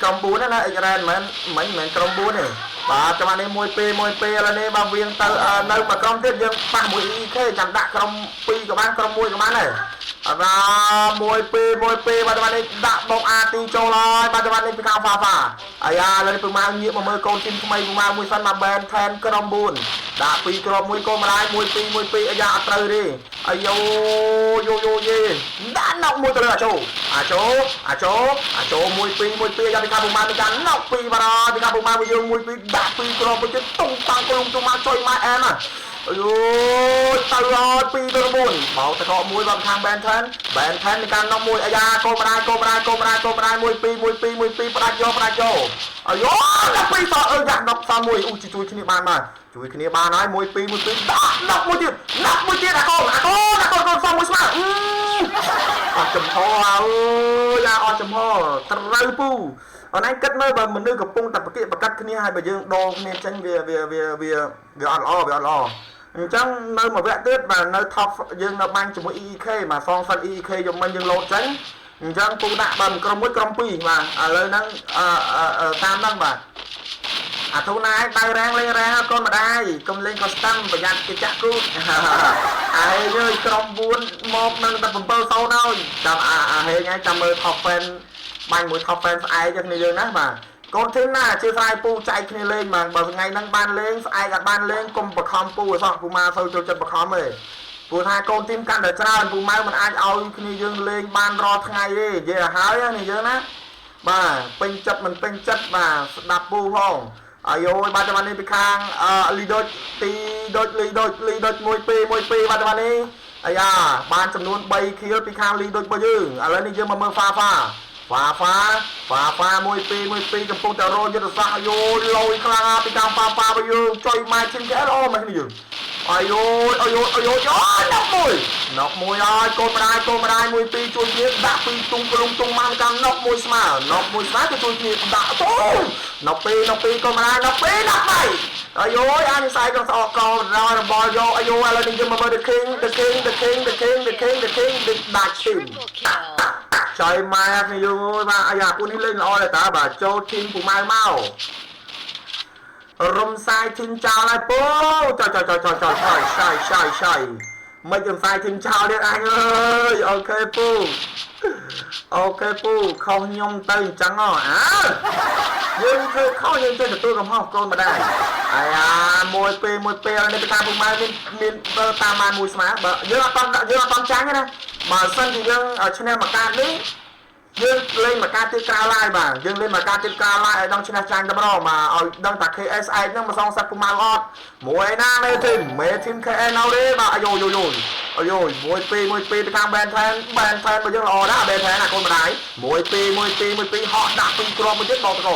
ក្រុម4ណាអិចរ៉ែនមិនក្រុម4ទេបាទចាំនេះ1-2ឥឡូវនេះបាទវៀងទៅនៅមួយក្រុមទៀតយើងប៉ះមួយ EK ចាំដាក់ក្រុម2ក៏បានក្រុម1ក៏បានដែរបាទ1-2បាទចាំនេះដាក់បោកអាទីចូលហើយបាទចាំនេះពីខាងហ្វាហ្វាអាយ៉ាឥឡូវនេះពូម៉ៅងាកមកមើលកូនទីមថ្មីពូម៉ៅមួយសិនមកបែនថែនក្រុម4ដាក់2ក្រុម1កូនម្ដាយ1-2អាយ៉ាអត់ត្រូវទេអាយូយេដាក់ណុកមួយទៅលើអាចូល1-2អាយ៉ាពីខាងពូម៉ៅមានការណុក2បាទពីខាងពូម៉ៅយើង1-2ដាក់2ក្រុមមួយទៀតតុងតាំងក្រុមទៅមកចុយមកអែមណាអូយទៅហើយ2ទៅ9បោតកមួយបាទខាងបែនថែនមានការណុកមួយអាយ៉ាកូនម្ដាយ1-2ផ្ដាច់យកអាយូដល់2សអើយ៉ាណុកសមួយអូជួយគ្នាបានបាទជួយគ្នាបានហើយ1-2ដាក់ណុកមួយទៀតអាកូនសមួយស្មើអត់ចំហអើយអត់ចំហត្រូវពូអនឯងគិតមើលបើមនុស្សកំពុងតែប្រកៀកប្រកាត់គ្នាហើយបើយើងដងគ្នាចេញវាអត់ល្អអញ្ចឹងនៅមួយវគ្គទៀតបាទនៅ top យើងនៅបាញ់ជាមួយ EK បាទសងសិន EK យកមិញយើងលោតចេញអញ្ចឹងពូដាក់បើក្រុម1ក្រុម2បាទឥឡូវហ្នឹងតាមហ្នឹងបាទអាធូណាឯងដៅរាំងលេងរាំងកូនម្ដាយកុំលេងកូស្តាំប្រយ័ត្នគេចាក់គូតអាយយើក្រុម4មកនឹងតែ7-0ហើយចាំអាហេងឯងចាំមើល top fan បាញ់មួយ top fan ស្អែកគ្នាយើងណាបាទកូនធីមណាជឿស្រាយពូចែកគ្នាលេងបាទបើថ្ងៃហ្នឹងបានលេងស្អែកអត់បានលេងកុំបខំពូអសោះពូម៉ាសូវចូលចិត្តបខំទេព្រោះថាកូនធីមកាន់តែច្រើនពូម៉ៅមិនអាចឲ្យគ្នាយើងលេងបានរាល់ថ្ងៃទេនិយាយឲ្យហើយនេះយើងណាបាទពេញចិត្តមិនពេញចិត្តបាទស្ដាប់ពូផងអាយបាទតាមនេះពីខាងលីដូចទីដូចលីដូច1-2បាទតាមនេះអាយ៉ាបានចំនួន3ខៀលពីខាងលីដូចរបស់យើងឥឡូវនេះយើងមកមើលហ្វា1-2កំពុងតែរយយុទ្ធសាស្ត្រអាយលយខ្លាំងពីខាងហ្វារបស់យើងចុយម៉ែឈិនគេអូមកនេះយើងអាយណុកមួយហើយកូនម្ដាយ1-2ជួយគ្នាដាក់ពីទុងក្លុងទុងមកកាន់ណុកមួយស្មើទៅជួយគ្នាដាក់ទៅណុក2កូនម្ដាយណុក2ដាក់3អានេះសាយកងស្អកកោដល់របល់យកឥឡូវនេះយើងមកមើល the king ដាក់ឈីមចៃម៉ែនេះយូបាទអាយ៉ាពួកនេះលេងល្អដែរតាបាទចូលធីមពូម៉ៅមករំសាយធីមចោលហើយពូចៃមិនរំសាយធីមចោលទៀតអញអើយអូខេពូខុសខ្ញុំទៅអញ្ចឹងហ៎យើងធ្វើខុសយើងចេះទទួលកំហុសកូនម្ដាយអាយ៉ា1-2នេះតាមពូម៉ៅមានតាមបានមួយស្មើបើយើងអត់ចាញ់ទេណាបើសិនជាយើងឈ្នះមកកាតនេះយើងលេងមកការទៀតក្រៅឡាយបាទយើងលេងមកការទៀតក្រៅឡាយឲ្យដឹងឈ្នះចាញ់តែម្ដងបាទឲ្យដឹងថា KS ឯងហ្នឹងមកសងសឹកពូម៉ៅអត់មួយណាមេធីម KS នៅទេបាទអាយ1-2ទៅខាងបែនថែនរបស់យើងល្អណាស់បែនថែនណាកូនម្ដាយ1-2ហក់ដាក់ពីរគ្រាប់មួយទៀតបោតក1-2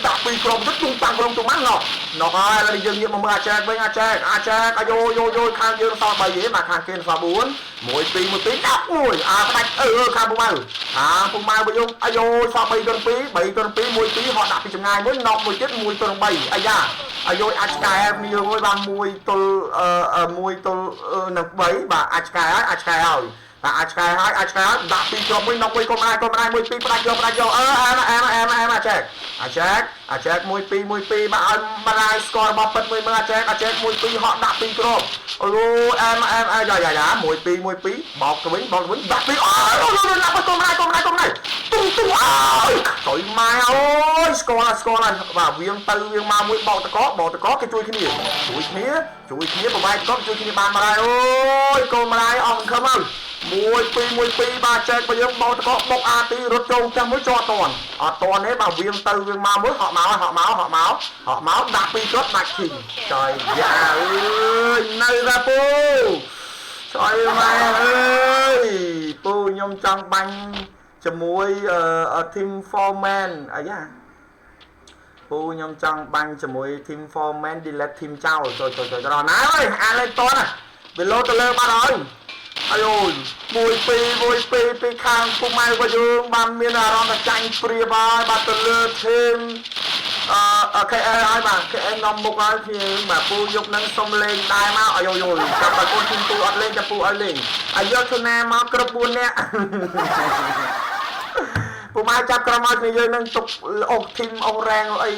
ដាក់ពីរគ្រាប់ទៀតទុំតាំងក្រុមទុំហ្នឹងណោះហើយឥឡូវយើងងាកមកមើលអាចែកវិញអាចែកអាយខាងយើងសល់3ទេបាទខាងគេសល់4 1-2ដាក់មួយផ្ដាច់ខាងពូម៉ៅរបស់យើងអាយសល់3 2 1-2ហត់ដាក់ពីចម្ងាយមួយណប់មួយទៀត1-3អាយ៉ាអាយអាចឆ្កែគ្នាមួយបាទ1 ទល់នឹង3បាទអាចឆ្កែហើយអាចឆ្កែហើយដាក់ពីគ្រាប់មួយណប់មួយកុំអាយ1-2ផ្ដាច់យកអាចែក1-2បាទឲ្យម្ដាយស្គាល់របស់ពិតមួយមើលអាចែក1-2ហក់ដាក់ពីគ្រាប់អូយ៉ា1-2បោកទៅវិញដាក់ពីអូដាក់ទៅកុំណាយទុំអើយចុយម៉ែអើយស្គាល់ហើយបាទវៀងទៅវៀងមកមួយបោកតកគេជួយគ្នាប្រវាយតកជួយគ្នាបានម្ដាយអូយកូនម្ដាយអស់សង្ឃឹមហើយ1-2បាទចែកបើយើងបោកតកបុកអាទីរត់ចូលចាំមួយជាប់អត់តន់ទេបាទវៀងទៅវៀងមកមួយហក់មកដាក់ពីគាត់ដាច់ឈីចុយយ៉ាអើយនៅតែពូចុយម៉ែអើយពូខ្ញុំចង់បាញ់ជាមួយteam foreman អាយ៉ាពូខ្ញុំចង់បាញ់ជាមួយ team foreman delete team ចោលចុយដល់ណាអើយអាលេងតន់វាលោទៅលើបាត់ហើយអាយ1-2ពីខាងពូម៉ៅរបស់យើងបានមានអារម្មណ៍ថាចាញ់ព្រាបហើយបាទទៅលើ team KS ហើយបាទ KS នាំមុខហើយគ្នាបាទពូយកនឹងសុំលេងដែរមកអាយចាំបើកូន team ពូអត់លេងចាំពូឲ្យលេងអាយកឈុនណាមកគ្រប់4នាក់ព ពួកម៉ៅចាប់ក្រមកគ្នាយើងនឹងទុកអុកធីមអុករ៉ាំងអី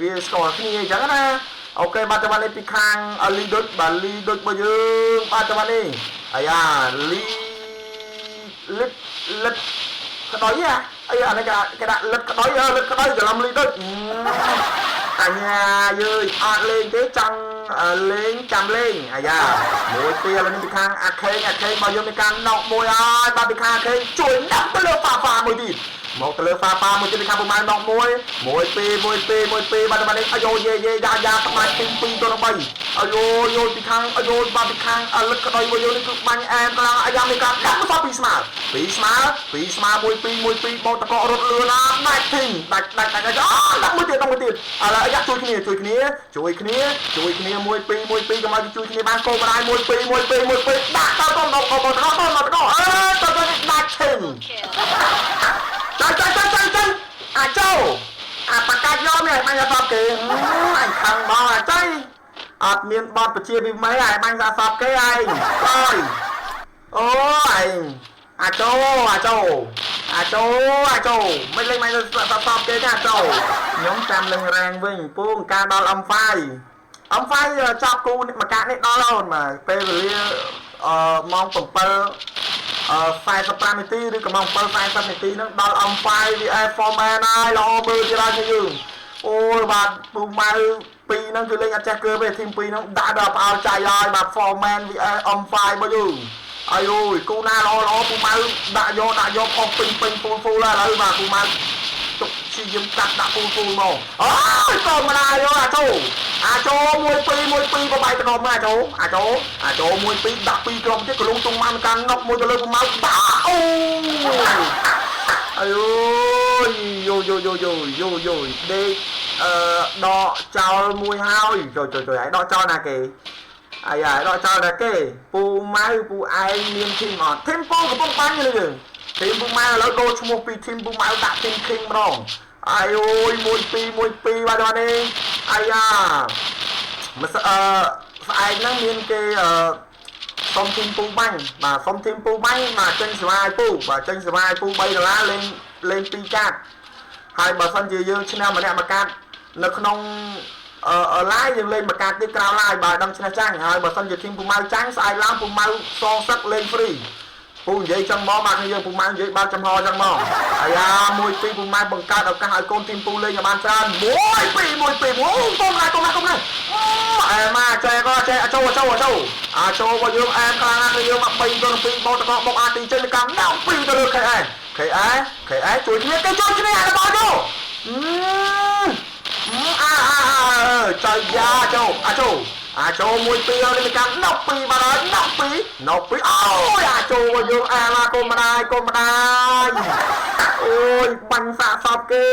វាស្គាល់គ្នាអញ្ចឹងណាអូខេបាទតាមនេះពីខាងលីដូចបាទលីដូចរបស់យើងបាទតាមនេះអាយ៉ាលីលិតលិតក្តយអីអានេះគេដាក់លិតក្តយលិតក្តយច្រឡំលីដូចអញ្ញាយើយអត់លេងទេចង់លេងចាំលេងអាយ៉ាមួយពេលនេះពីខាងអាខេងមកយើងមានការណុកមួយហើយបាទពីខាងអាខេងជួយដាក់ទៅលើហ្វាហ្វាមួយទៀតមកទៅលើហ្វាហ្វាមួយទៀតពីខាងប្រមាណណុកមួយពេលបាទនេះអាយ៉ូយេយ៉ាសម្រាប់ទី2ទៅ3អាយ៉ូយពីខាងអាយ៉ូបាទពីខាងលឹកក្តយមួយយើងនេះគឺបាញ់អែមខ្លាំងអាយ៉ាមានការដាក់មកពីស្មាមួយ2បោតតករត់លឿនណាដាច់ធីមដាច់ដាក់មួយទៀតឥឡូវអាយ៉ាជួយគ្នាមួយ2កុំឲ្យជួយគ្នាបានកោបដៃមួយ2ដាក់ទៅដល់ដល់ទៅដាច់ធីមអាចោបកាច់យកនេះបាញ់សាប់គេអញខឹងបងអាចៃអត់មានបតបជាពីម៉េចហើយបាញ់សាប់គេឯងអើយអូឯងអាចោមិនលេងបាញ់សាប់គេទេអាចោខ្ញុំចាំលេងរ៉ាងវិញពូការដល់អំហ្វាយចាប់គូមកកាក់នេះដល់ហើយមកពេលវេលាម៉ោង7 45នាទីឬក៏ម៉ោង7 40នាទីហ្នឹងដល់អំហ្វាយ VF Forman ហើយល្អមើលទៀតហើយយើងអូយបាទពូម៉ៅ2ហ្នឹងគឺលេងអត់ចេះគឺទេធីម2ហ្នឹងដាក់ដល់ផ្អើលចាយហើយបាទ Forman VF អំហ្វាយរបស់យើងអាយអូយគូណាល្អពូម៉ៅដាក់យកអស់ពេញហ្វូលហើយឥឡូវបាទពូម៉ៅទុកជាយើងដាក់ហ្វូលមកអូយកូនមកដែរយកអាចោមួយ2ក៏បាយក្រុមអាចោមួយ2ដាក់2ក្រុមទៀតក៏លងទងមកកាន់ណុកមួយទៅលើពូម៉ៅដាក់អូអាយអូយយោដេកដកចោលមួយហើយចូលឲ្យដកចោលណាគេអាយ៉ាដកចោលណាគេពូម៉ៅពូឯងមានធីមអត់ធីមពូកំពុងបាញ់យើងធីមពូម៉ៅឥឡូវដូរឈ្មោះពីធីមពូម៉ៅដាក់ធីមឃីងម្ដងអាយអូយមួយ2បាទនេះអាយ៉ាស្អែកហ្នឹងមានគេសុំធីមពូបាញ់បាទសុំធីមពូបាញ់បាទចេញសេវាឲ្យពូបាទចេញសេវាឲ្យពូ$3លេង2កាតហើយបើសិនជាយើងឈ្នះម្នាក់មួយកាតនៅក្នុងឡាយយើងលេងមួយកាតទៀតក្រៅឡាយបាទដឹងឈ្នះចាញ់ហើយបើសិនជាធីមពូម៉ៅចាញ់ស្អែកឡើងពូម៉ៅសងសឹកលេងហ្វ្រីពូនិយាយចឹងមកបាទយើងពូម៉ៅនិយាយបើកចំហចឹងមកអាយ៉ាមួយ2ពូម៉ៅបង្កើតឱកាសឲ្យកូនធីមពូលេងឲ្យបានច្រើនមួយ2កុំណាអែមកចេះអាចោរបស់យើងអែមខ្លាំងណាស់យើងមក3ទៅ2បោតតកបុកអាទីចេញកម្មដល់2ទៅលើខេអែជួយគ្នាគេជួយគ្នាឲ្យបងយោចៃយ៉ាអាចោមួយ2ហើយមានកម្មដល់2បាទហើយដល់2អូយអាចោរបស់យើងអែមកកុំម្ដាយអូយបាញ់សាកសពគេ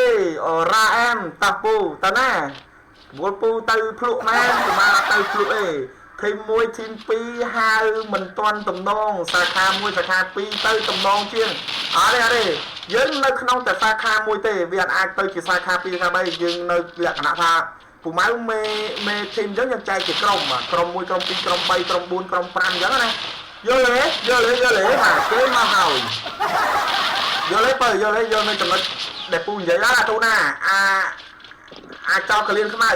រ៉ាអែមតាពូតាណាវល់ពូទៅភ្លក់មែនប្រហែលទៅភ្លក់អេធីម1ធីម2ហៅមិនទាន់តំណងសាខា1សាខា2ទៅតំណងជាងអត់ទេយើងនៅក្នុងតែសាខា1ទេវាអាចទៅជាសាខា2សាខា3យើងនៅលក្ខណៈថាពូម៉ៅមេធីមអញ្ចឹងយើងចែកជាក្រុម1ក្រុម2ក្រុម3ក្រុម4ក្រុម5អញ្ចឹងណាយល់ទេបាទគេមកហើយយល់ទេយល់នៅចំណុចដែលពូនិយាយណាទូណាអាចោលកលៀនខ្មៅ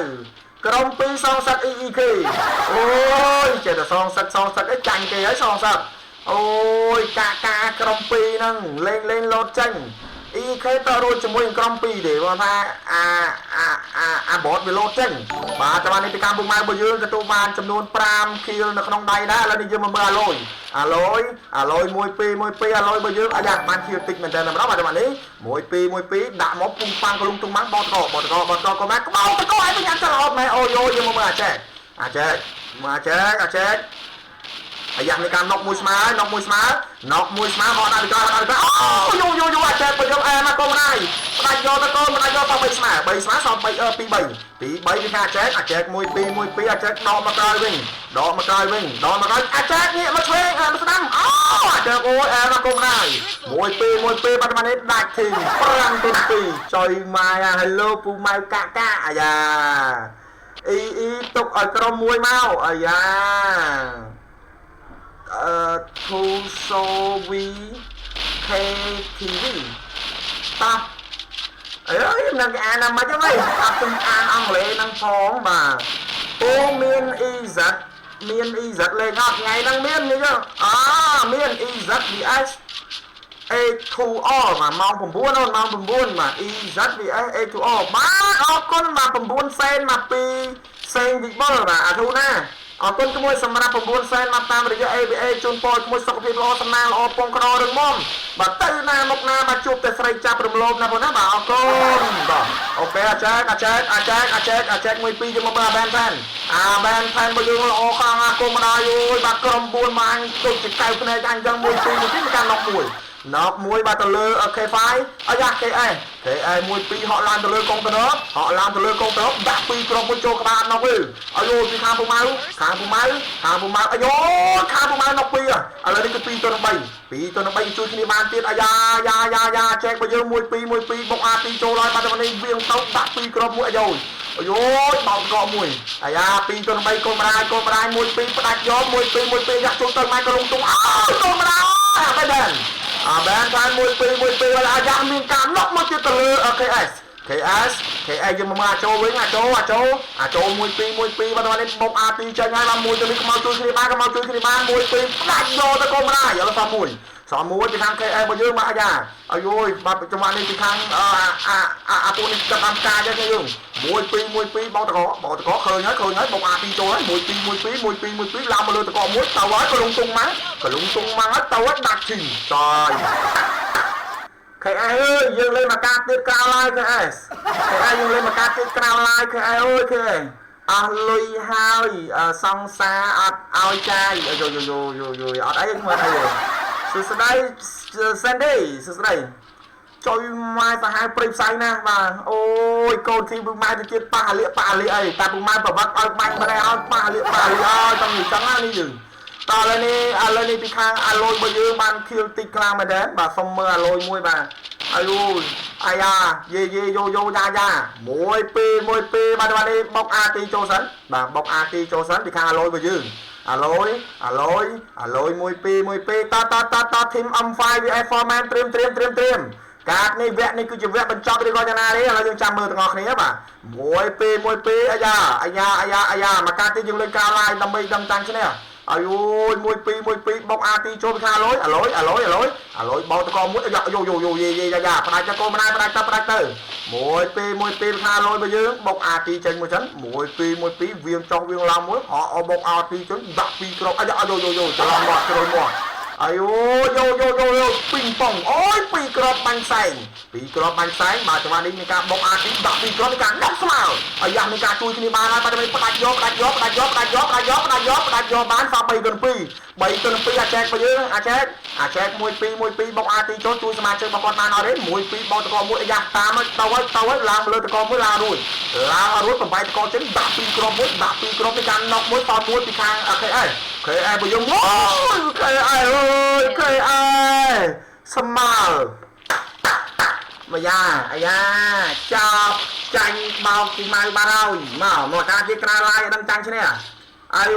ក្រុម2សងសឹក EEK អូយចេះតែសងសឹកអីចាញ់គេហើយសងសឹកអូយកាក្រុម2ហ្នឹងលេងលោតចេញ EEK តរួចជាមួយនឹងក្រុម2ទេគាត់ថាអាបតវាលោតចេញបាទតាមនេះពីកម្មពុកម៉ៅរបស់យើងទទួលបានចំនួន5 kill នៅក្នុងដៃដែរឥឡូវនេះយើងមកមើលអាឡុយ1 2អាឡុយរបស់យើងអាយ៉ាបាន kill តិចមែនតើម្ដងបាទតាមនេះ1 2ដាក់មកពុំប៉ាំងកលុងទុំម៉ាំងបតកក៏មកក្បោតតកឲ្យវិញអត់ចោលអត់មែនអូយយើងមកមើលអាចែកអាយ៉ាមានការណុកមួយស្មើមកដាក់ពីកោអូយអាចែកបើយើងអែមកកុំណាយផ្ដាច់យកទៅកូនផ្ដាច់យកទៅ3ស្មើសង2 3ពីថាអាចែក1 2អាចែកដកមកក្រោយវិញអាចែកនេះមកឆ្វេងមកស្ដាំអូអាចែកអូយអែមកកុំណាយ1 2បាត់មកនេះដាច់ធីម5ទៅ2ចុយម៉ាយ Hello ពូម៉ៅកាអាយ៉ាទុកឲ្យក្រុមមួយមកអាយ៉ាធូសូវី KTV stop អើយនឹងអានមិនទេអត់ទាំងអានអង់គ្លេសនឹងផងបាទអូមាន EZ មាន EZ លេងអត់ថ្ងៃហ្នឹងមាននេះមាន EZ VS A2R បាទម៉ោង9អូនម៉ោង9បាទ EZ VS A2R បាទអរគុណបាទ9សេនមកពីសេងវិបុលបាទអាធូណាអរគុណជាមួយសម្រាប់9សែនមកតាមរយៈ ABA ជូនពរជាមួយសុខភាពល្អសំណាងល្អពងក្ររឹងមាំបាទទៅណាមកណាបាទជួបតែស្រីចាប់រំលោភណាបងណាបាទអរគុណបាទអូខេអាចែកមួយពីរយកមកមើលអាបែនផានរបស់យើងល្អខ្លាំងណាស់គុំម្ដាយអូយបាទក្រុម4ម៉ាញដូចជាកៅភ្នែកអញចឹងមួយពីរមួយទីកាន់ណុកមួយបាទទៅលើ K5 អាយ៉ា KA មួយពីរហក់ឡើងទៅលើកុងតឺន័រដាក់ពីរក្រុមមួយចូលក្បាលណុកវិញអាយូពីខាងពូម៉ៅអាយូខាងពូម៉ៅណុកពីរឥឡូវនេះគឺ2ទៅ3ជួយគ្នាបានទៀតអាយ៉ាចែករបស់យើងមួយពីរបុក A2 ចូលហើយបាទនេះវាងទៅដាក់ពីរក្រុមមួយអាយូបោកកមួយអាយ៉ា2ទៅ3កូនម្ដាយមួយពីរផ្ដាច់យកមួយពីរយ៉ាក់ចូលទៅម៉ៃក៏លងទុំអើកូនម្ដាយបែបបែនបានមួយពីរអាយ៉ាមានការណុកមកទៀតទៅលើ KS យើងមកអាចចូលវិញអាចមួយពីរបាទនេះបុក A2 ចេញហើយបាទមួយទៅនេះមកជួយគ្នាបានមួយពីរផ្ដាច់យកទៅកូនម្ដាយឥឡូវសមមួយពីខាង KS របស់យើងបាទអាយ៉ាអាយយបាទចង្វាក់នេះពីខាងអាពូនេះចាប់តាមការយើងមួយពីរបោកតកឃើញហើយបុក A2 ចូលហើយមួយពីរឡើងមកលើតកមួយទៅហើយក៏លងទុំម៉ាំងហើយទៅហើយដាក់ឈីតើKS អើយយើងលេងមកការទៀតក្រៅឡាយ KS យើងលេងមកការទៀតក្រៅឡាយ KS អើយ KS អស់លុយហើយសង្សារអត់ឲ្យចាយយអត់អីមើលអីសួស្ដី Sandy សួស្ដីជួយម៉ែសាហាវព្រៃផ្សៃណាបាទអូយកូនធីពូម៉ែទៅទៀតប៉ះលាអីតែពូម៉ែប្រវត្តិឲ្យបាញ់មិនឲ្យប៉ះលាឲ្យต้องនិយាយចឹងណានេះយើងតើឥឡូវនេះពីខាងអាឡុយរបស់យើងបានខៀវតិចខ្លាំងមែនទេបាទសុំមើលអាឡុយមួយបាទអាយូអាយ៉ាយេយ៉ាមួយពីរបាទនេះបុក A2 ចូលសិនបាទបុក A2 ចូលសិនពីខាងអាឡុយរបស់យើងអាឡុយមួយពីរតធីម M5 VS Forman ត្រៀមកាតនេះវគ្គនេះគឺជាវគ្គបញ្ចប់ឬក៏យ៉ាងណាទេឥឡូវយើងចាំមើលទាំងអស់គ្នាបាទមួយពីរអាយ៉ាមកកាតទីយើងលេងការ live ដើម្បីដឹងតាំងឈ្នះអាយមួយពីរបុក A2 ចូលពីខាងអាឡុយបោតកមួយយ៉ាផ្ដាច់ទៅកូនម្ដាយផ្ដាច់ទៅមួយពីរខាងអាឡុយរបស់យើងបុក A2 ចេញមួយចឹងមួយពីរវាងចុះវាងឡើងមួយអបុក A2 ចឹងដាក់ពីរគ្រាប់អាយ៉ាច្រឡំមកអាយពីងប៉ុងអូយពីរគ្រាប់បាញ់ផ្សែងបាទចង្វាក់នេះមានការបុក A2 ដាក់ពីរគ្រាប់មានការដាក់ស្មើអាយ៉ាមានការជួយគ្នាបានហើយបាទនេះផ្ដាច់យកបានសល់3ទៅ2អាចែករបស់យើងអាចែកមួយពីរបុក A2 ចូលជួយសមាជិករបស់គាត់បានអត់ទេមួយពីរបោតកមួយអាយ៉ាតាមទៅហើយឡើងលើតកមួយឡើងរួចបំបែកតកចេញដាក់ពីរគ្រាប់មានការណុកមួយតមួយពីខាង KS របស់យើងអូយ KS ស្មើមកអាយ៉ាចាប់ចាញ់បោកពីម៉ៅបានហើយមកការជាក្រៅឡាយដឹងចាញ់ឈ្នះអាយ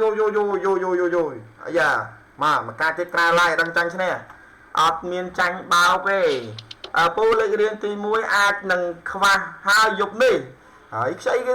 យអាយ៉ាមកការជាក្រៅឡាយដឹងចាញ់ឈ្នះអត់មានចាញ់បោកទេពូលេខរៀងទី1អាចនឹងខ្វះហើយយប់នេះហើយខ្ចីគេ